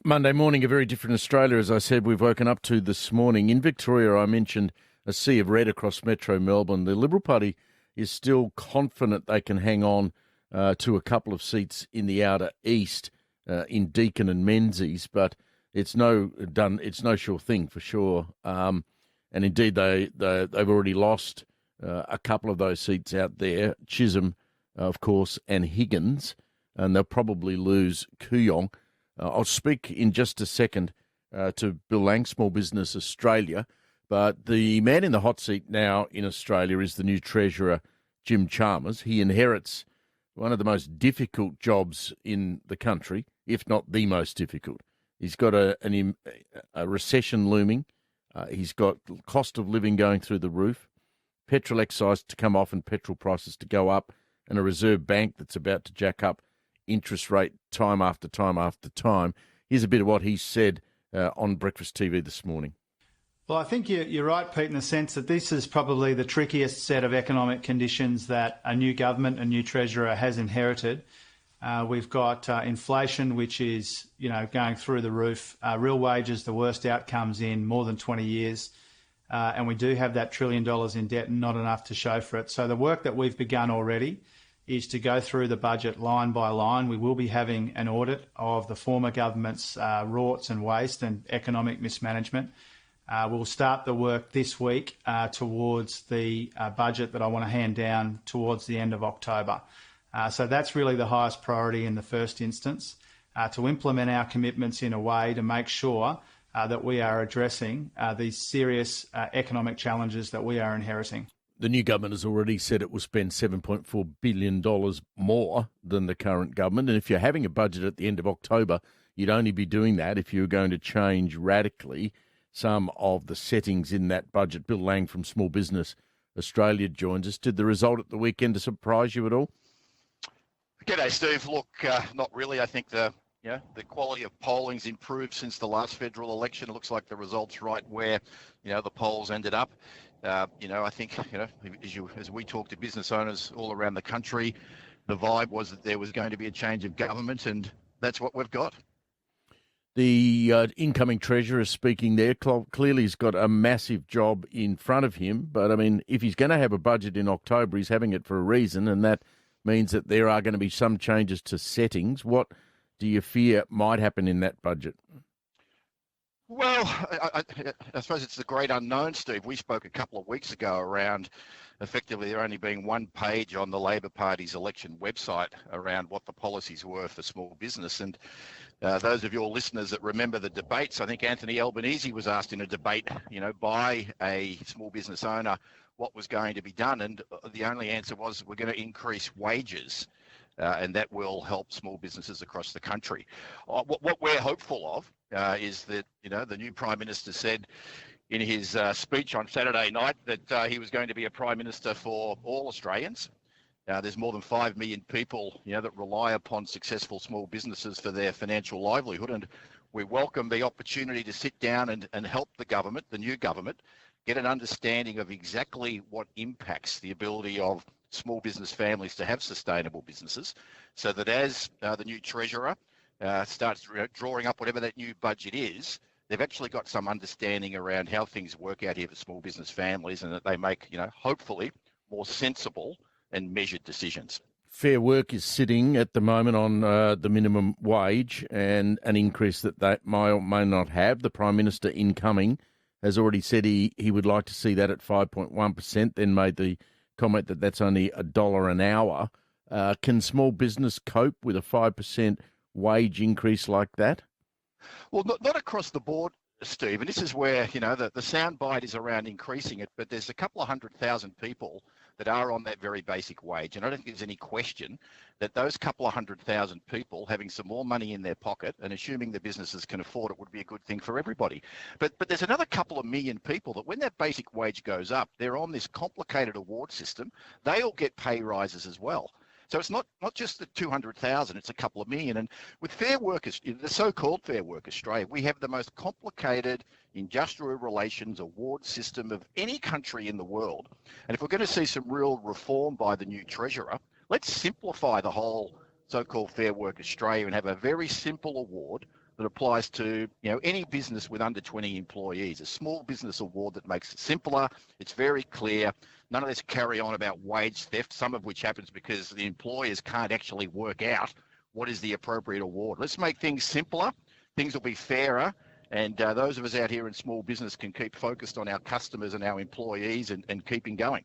Monday morning, a very different Australia, as I said, we've woken up to this morning. In Victoria, I mentioned a sea of red across metro Melbourne. The Liberal Party is still confident they can hang on to a couple of seats in the outer east in Deakin and Menzies, but it's no sure thing for sure. And indeed, they've already lost a couple of those seats out there, Chisholm, of course, and Higgins, and they'll probably lose Kooyong. I'll speak in just a second to Bill Lang, Small Business Australia, but the man in the hot seat now in Australia is the new Treasurer, Jim Chalmers. He inherits one of the most difficult jobs in the country, if not the most difficult. He's got a recession looming. He's got cost of living going through the roof, petrol excise to come off and petrol prices to go up, and a Reserve Bank that's about to jack up interest rate time after time after time. Here's a bit of what he said on Breakfast TV this morning. Well, I think you're right, Pete, in the sense that this is probably the trickiest set of economic conditions that a new government, a new Treasurer has inherited. We've got inflation, which is going through the roof, real wages, the worst outcomes in more than 20 years, and we do have that $1 trillion in debt and not enough to show for it. So the work that we've begun already is to go through the budget line by line. We will be having an audit of the former government's rorts and waste and economic mismanagement. We'll start the work this week towards the budget that I want to hand down towards the end of October. So that's really the highest priority in the first instance, to implement our commitments in a way to make sure that we are addressing these serious economic challenges that we are inheriting. The new government has already said it will spend $7.4 billion more than the current government. And if you're having a budget at the end of October, you'd only be doing that if you're going to change radically some of the settings in that budget. Bill Lang from Small Business Australia joins us. Did the result at the weekend surprise you at all? G'day, Steve. Look, not really. I think the quality of polling's improved since the last federal election. It looks like the results right where, the polls ended up. I think, as we talk to business owners all around the country, the vibe was that there was going to be a change of government, and that's what we've got. The incoming Treasurer speaking there, clearly he's got a massive job in front of him. But, I mean, if he's going to have a budget in October, he's having it for a reason, and that means that there are going to be some changes to settings. What do you fear might happen in that budget? Well, I suppose it's the great unknown, Steve. We spoke a couple of weeks ago around effectively there only being one page on the Labor Party's election website around what the policies were for small business. And those of your listeners that remember the debates, I think Anthony Albanese was asked in a debate, by a small business owner what was going to be done. And the only answer was we're going to increase wages. And that will help small businesses across the country. What we're hopeful of is that, the new Prime Minister said in his speech on Saturday night that he was going to be a Prime Minister for all Australians. There's more than 5 million people, that rely upon successful small businesses for their financial livelihood. And we welcome the opportunity to sit down and help the government, the new government, get an understanding of exactly what impacts the ability of small business families to have sustainable businesses, so that as the new Treasurer starts drawing up whatever that new budget is, they've actually got some understanding around how things work out here for small business families, and that they make, hopefully more sensible and measured decisions. Fair Work is sitting at the moment on the minimum wage and an increase that they may or may not have. The Prime Minister incoming has already said he would like to see that at 5.1%, then made the comment that that's only $1 an hour. Can small business cope with a 5% wage increase like that? Well, not across the board, Steve. And this is where, the soundbite is around increasing it, but there's a couple of 100,000 people that are on that very basic wage. And I don't think there's any question that those couple of 100,000 people having some more money in their pocket and assuming the businesses can afford it would be a good thing for everybody. But there's another couple of million people that when that basic wage goes up, they're on this complicated award system. They all get pay rises as well. So it's not just the 200,000, it's a couple of million. And with Fair Work, the so-called Fair Work Australia, we have the most complicated industrial relations award system of any country in the world. And if we're going to see some real reform by the new Treasurer, let's simplify the whole so-called Fair Work Australia and have a very simple award that applies to any business with under 20 employees. A small business award that makes it simpler. It's very clear. None of this carry on about wage theft, some of which happens because the employers can't actually work out what is the appropriate award. Let's make things simpler. Things will be fairer. And those of us out here in small business can keep focused on our customers and our employees and keeping going.